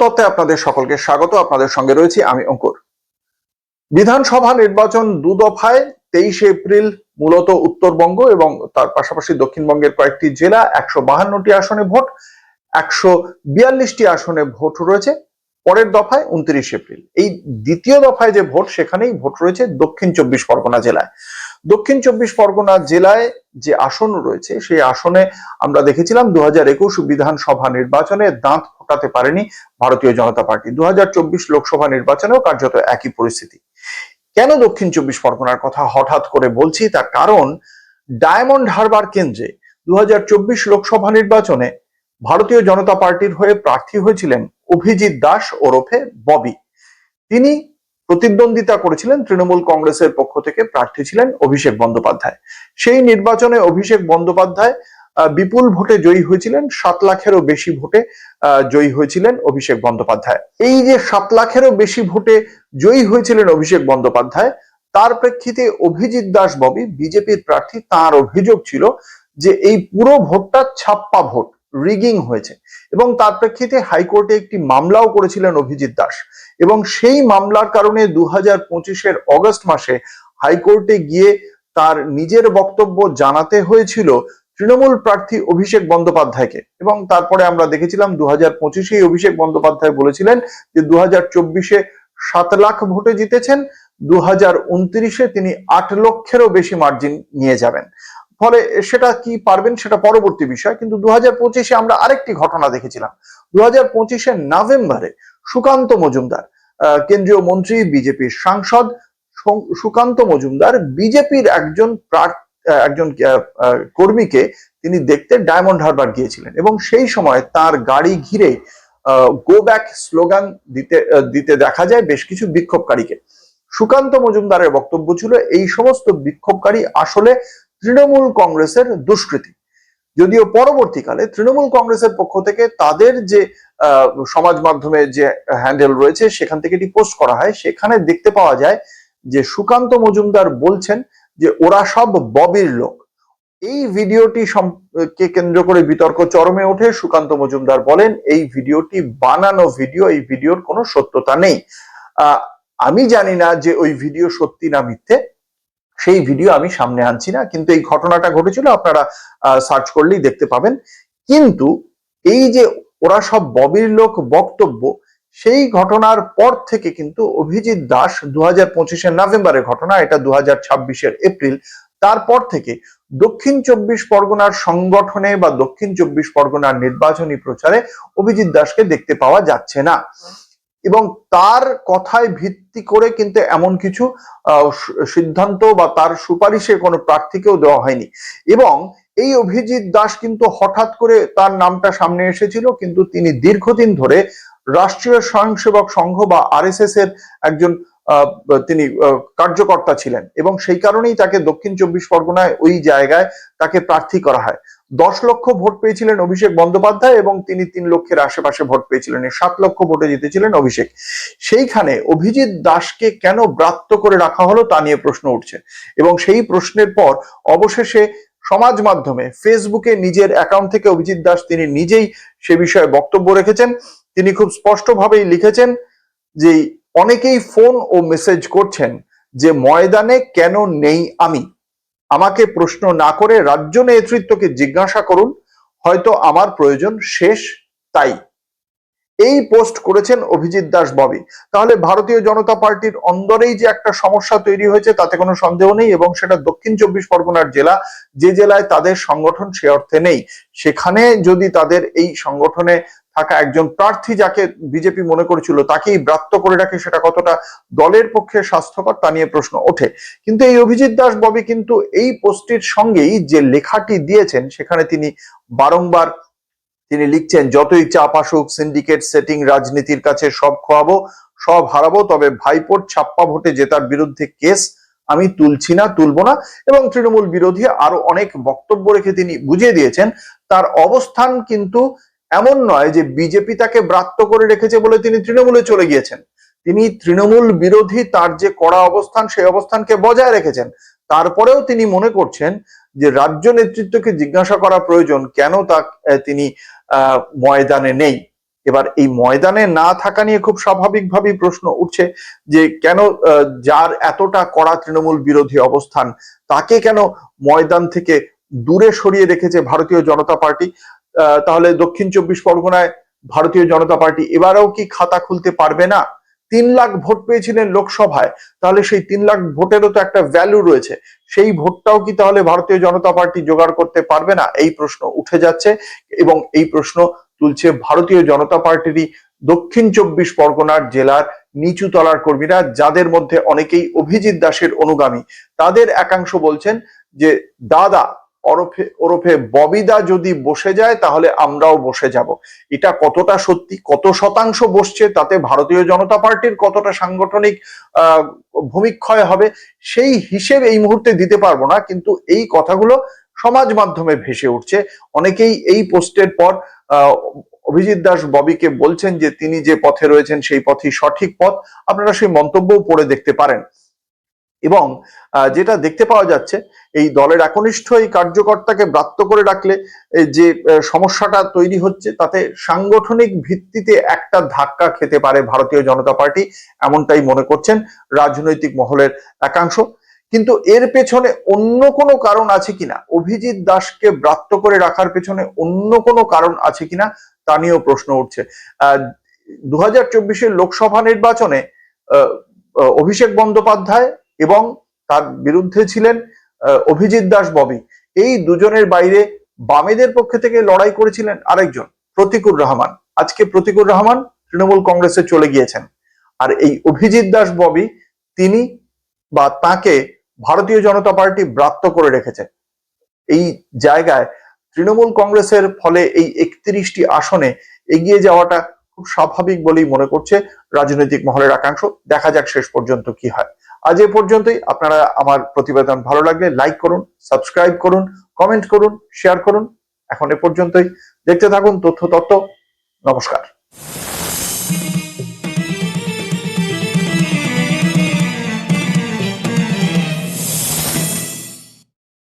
তথ্যে আপনাদের সকলকে স্বাগত। আপনাদের সঙ্গে রয়েছি আমি অঙ্কুর। বিধানসভা নির্বাচন দফায় 23 এপ্রিল মূলত উত্তরবঙ্গ এবং তার পাশাপাশি দক্ষিণবঙ্গের কয়েকটি জেলা 152টি আসনে ভোট, 142টি আসনে ভোট রয়েছে। পরের দফায় 29 এপ্রিল। এই দ্বিতীয় দফায় যে ভোট, সেখানেই ভোট রয়েছে দক্ষিণ 24 পরগনা জেলায়। দক্ষিণ 24 পরগনা জেলায় যে আসন রয়েছে, সেই আসনে আমরা দেখেছিলাম 2021 বিধানসভা নির্বাচনে দাঁত ফোটাতে পারেনি ভারতীয় জনতা পার্টি। 2024 লোকসভা নির্বাচনেও কার্যত একই পরিস্থিতি। কেন দক্ষিণ 24 পরগনার কথা হঠাৎ করে বলছি, তার কারণ ডায়মন্ড হারবার কেন্দ্রে 2024 লোকসভা নির্বাচনে ভারতীয় জনতা পার্টির হয়ে প্রার্থী হয়েছিলেন অভিজিৎ দাস ওরফে ববি। তিনি প্রতিদ্বন্দ্বিতা করেছিলেন তৃণমূল কংগ্রেসের পক্ষ থেকে, প্রার্থী ছিলেন অভিষেক বন্দ্যোপাধ্যায়। সেই নির্বাচনে অভিষেক বন্দ্যোপাধ্যায় বিপুল ভোটে জয়ী হয়েছিলেন, 7 লাখেরও বেশি ভোটে জয়ী হয়েছিলেন অভিষেক বন্দ্যোপাধ্যায়। এই যে 7 লাখেরও বেশি ভোটে জয়ী হয়েছিলেন অভিষেক বন্দ্যোপাধ্যায়, তার প্রেক্ষিতে অভিজিৎ দাস ববি বিজেপির প্রার্থী, তার অভিযোগ ছিল যে এই পুরো ভোটটা ছাপ্পা ভোট, রিগিং হয়েছে। এবং তার প্রেক্ষিতে হাইকোর্টে একটি মামলাও করেছিলেন অভিজিৎ দাস, এবং সেই মামলার কারণে 2025 অগস্ট মাসে হাইকোর্টে গিয়ে তার নিজের বক্তব্য জানাতে হয়েছিল তৃণমূল প্রার্থী অভিষেক বন্দ্যোপাধ্যায়কে। এবং তারপরে আমরা দেখেছিলাম 2025 অভিষেক বন্দ্যোপাধ্যায় বলেছিলেন যে 2024 7 লাখ ভোটে জিতেছেন, 2029 তিনি 8 লক্ষেরও বেশি মার্জিন নিয়ে যাবেন। ফলে সেটা কি পারবেন সেটা পরবর্তী বিষয়। কিন্তু 2025 আমরা আরেকটি ঘটনা দেখেছিলাম। 2025 নভেম্বরে সুকান্ত মজুমদার, কেন্দ্রীয় মন্ত্রী, বিজেপির সাংসদ সুকান্ত মজুমদার বিজেপির একজন কর্মীকে তিনি দেখতে ডায়মন্ড হারবার গিয়েছিলেন, এবং সেই সময় তার গাড়ি ঘিরে গো ব্যাক স্লোগান দিতে দেখা যায় বেশ কিছু বিক্ষোভকারীকে। সুকান্ত মজুমদারের বক্তব্য ছিল এই সমস্ত বিক্ষোভকারী আসলে তৃণমূল কংগ্রেসের দুষ্কৃতী। যদিও পরবর্তীকালে তৃণমূল কংগ্রেসের পক্ষ থেকে তাদের যে সমাজ মাধ্যমে যে হ্যান্ডেল রয়েছে, সেখান থেকে এটি পোস্ট করা হয়। সেখানে দেখতে পাওয়া যায় যে সুকান্ত মজুমদার বলছেন যে ওরা সব ববির লোক। এই ভিডিওটি কে কেন্দ্র করে বিতর্ক চরমে ওঠে। সুকান্ত মজুমদার বলেন এই ভিডিওটি বানানো ভিডিও, এই ভিডিওর কোনো সত্যতা নেই। আমি জানি না যে ওই ভিডিও সত্যি না মিথ্যে, সেই ভিডিও আমি সামনে আনছি না, কিন্তু এই ঘটনাটা ঘটেছিল, আপনারা সার্চ করলেই দেখতে পাবেন। কিন্তু এই যে ওরা সব ববির লোক বক্তব্য, সেই ঘটনার পর থেকে কিন্তু অভিজিৎ দাস 2025 নভেম্বরের ঘটনা, এটা 2026 এপ্রিল, তারপর থেকে দক্ষিণ 24 পরগনার সংগঠনে বা দক্ষিণ 24 পরগনার নির্বাচনী প্রচারে অভিজিৎ দাসকে দেখতে পাওয়া যাচ্ছে না। এবং তার কথায় ভিত্তি করে কিন্তু এমন কিছু সিদ্ধান্ত বা তার সুপারিশে কোনো প্রার্থীকেও দেওয়া হয়নি। এবং এই অভিজিৎ দাস কিন্তু হঠাৎ করে তার নামটা সামনে এসেছিল, কিন্তু তিনি দীর্ঘদিন ধরে রাষ্ট্রীয় স্বয়ংসেবক সংঘ বা আরএসএস এর একজন তিনি কার্যকর্তা ছিলেন, এবং সেই কারণেই তাকে দক্ষিণ 24 পরগনায় ওই জায়গায় তাকে প্রার্থী করা হয়। 10 লক্ষ ভোট পেয়েছিলেন অভিষেক বন্দ্যোপাধ্যায়, এবং তিনি 3 লক্ষের আশেপাশে ভোট পেয়েছিলেন। 7 লক্ষ ভোটে জিতেছিলেন অভিষেক। সেইখানে অভিজিৎ দাসকে কেন ব্রাত্য করে রাখা হলো তা নিয়ে প্রশ্ন উঠছে, এবং সেই প্রশ্নের পর অবশেষে সমাজ মাধ্যমে ফেসবুকে নিজের অ্যাকাউন্ট থেকে অভিজিৎ দাস তিনি নিজেই সে বিষয়ে বক্তব্য রেখেছেন। তিনি খুব স্পষ্টভাবেই লিখেছেন যে অনেকেই ফোন ও মেসেজ করছেন যে ময়দানে কেন নেই আমি, আমাকে প্রশ্ন না করে রাজ্য নেতৃত্বকে জিজ্ঞাসা করুন, হয়তো আমার প্রয়োজন শেষ তাই। এই পোস্ট করেছেন অভিজিৎ দাস ববি। তাহলে ভারতীয় জনতা পার্টির অন্দরেই যে একটা সমস্যা তৈরি হয়েছে তাতে কোনো সন্দেহ নেই, এবং সেটা দক্ষিণ 24 পরগনার জেলা, যে জেলায় তাদের সংগঠন সে অর্থে নেই, সেখানে যদি তাদের এই সংগঠনে থাকা একজন প্রার্থী যাকে বিজেপি মনে করেছিল তাকেই ব্রাত্য করে রাখে, সেটা কতটা দলের পক্ষে স্বাস্থ্যকর তা নিয়ে প্রশ্ন ওঠে। কিন্তু এই অভিজিৎ দাস ববি কিন্তু এই পোস্টের সঙ্গেই যে লেখাটি দিয়েছেন, সেখানে তিনি বারংবার তিনি লিখছেন যতই চাপ আসুক, সিন্ডিকেট সেটিং রাজনীতির কাছে সব খোয়াবো, সব হারাবো, তবে ভাইপোর ছাপ্পা ভোটে জেতার বিরুদ্ধে কেস আমি তুলছি না, তুলবো না। এবং তৃণমূল বিরোধী আরো অনেক বক্তব্য রেখে তিনি বুঝিয়ে দিয়েছেন তার অবস্থান কিন্তু এমন নয় যে বিজেপি তাকে ব্রাত্য করে রেখেছে বলে তিনি তৃণমূলে চলে গিয়েছেন। তিনি তৃণমূল বিরোধী তার যে কড়া অবস্থান, সেই অবস্থানকে বজায় রেখেছেন। তারপরেও তিনি মনে করছেন যে রাজ্য নেতৃত্বকে জিজ্ঞাসা করা প্রয়োজন কেন তা তিনি ময়দানে নেই। এবার এই ময়দানে না থাকা নিয়ে খুব স্বাভাবিকভাবেই প্রশ্ন উঠছে যে কেন যার এতটা কড়া তৃণমূল বিরোধী অবস্থান তাকে কেন ময়দান থেকে দূরে সরিয়ে রেখেছে ভারতীয় জনতা পার্টি। তাহলে দক্ষিণ 24 পরগনায় ভারতীয় জনতা পার্টি এবারেও কি খাতা খুলতে পারবে না? 3 লাখ ভোট পেয়েছিলেন লোকসভায়, তাহলে সেই 3 লাখ ভোটেরও তো একটা ভ্যালু রয়েছে, সেই ভোটটাও কি তাহলে ভারতীয় জনতা পার্টি জোগাড় করতে পারবে না? এই প্রশ্ন উঠে যাচ্ছে এবং এই প্রশ্ন তুলছে ভারতীয় জনতা পার্টিরই দক্ষিণ 24 পরগনার জেলার নিচু তলার কর্মীরা, যাদের মধ্যে অনেকেই অভিজিৎ দাসের অনুগামী। তাদের একাংশ বলছেন যে দাদা ওরফে ববিদা যদি বসে যায় তাহলে আমরাও বসে যাব। এটা কতটা সত্যি, কত শতাংশ বসছে, তাতে ভারতীয় জনতা পার্টির কতটা সাংগঠনিক ভূমিক্ষয় হবে, সেই হিসেব এই মুহূর্তে দিতে পারবো না, কিন্তু এই কথাগুলো সমাজ মাধ্যমে ভেসে উঠছে। অনেকেই এই পোস্টের পর অভিজিৎ দাস ববিকে বলছেন যে তিনি যে পথে রয়েছেন সেই পথই সঠিক পথ। আপনারা সেই মন্তব্যও পড়ে দেখতে পারেন। এবং যেটা দেখতে পাওয়া যাচ্ছে, এই দলের একনিষ্ঠ এই কার্যকর্তাকে ব্রাত্য করে রাখলে যে সমস্যাটা তৈরি হচ্ছে, তাতে সাংগঠনিক ভিত্তিতে একটা ধাক্কা খেতে পারে ভারতীয় জনতা পার্টি, এমনটাই মনে করছেন রাজনৈতিক মহলের একাংশ। কিন্তু এর পেছনে অন্য কোনো কারণ আছে কিনা, অভিজিৎ দাসকে ব্রাত্য করে রাখার পেছনে অন্য কোনো কারণ আছে কিনা তা নিয়েও প্রশ্ন উঠছে। 2024 লোকসভা নির্বাচনে অভিষেক বন্দ্যোপাধ্যায় এবং তার বিরুদ্ধে ছিলেন অভিজিৎ দাস ববি, এই দুজনের বাইরে বামেদের পক্ষ থেকে লড়াই করেছিলেন আরেকজন, প্রতীকুর রহমান। আজকে প্রতীকুর রহমান তৃণমূল কংগ্রেসে চলে গিয়েছেন, আর এই অভিজিৎ দাস ববি তিনি বা তাকে ভারতীয় জনতা পার্টি ব্রাত্য করে রেখেছে। এই জায়গায় তৃণমূল কংগ্রেসের ফলে এই 31টি আসনে এগিয়ে যাওয়াটা খুব স্বাভাবিক বলেই মনে করছে রাজনৈতিক মহলের একাংশ। দেখা যাক শেষ পর্যন্ত কি হয়। আজ এ পর্যন্তই। আপনারা আমার প্রতিবেদন ভালো লাগলে লাইক করুন, সাবস্ক্রাইব করুন, কমেন্ট করুন, শেয়ার করুন। এখন এ পর্যন্তই। দেখতে থাকুন তথ্য তত্ত্ব। নমস্কার।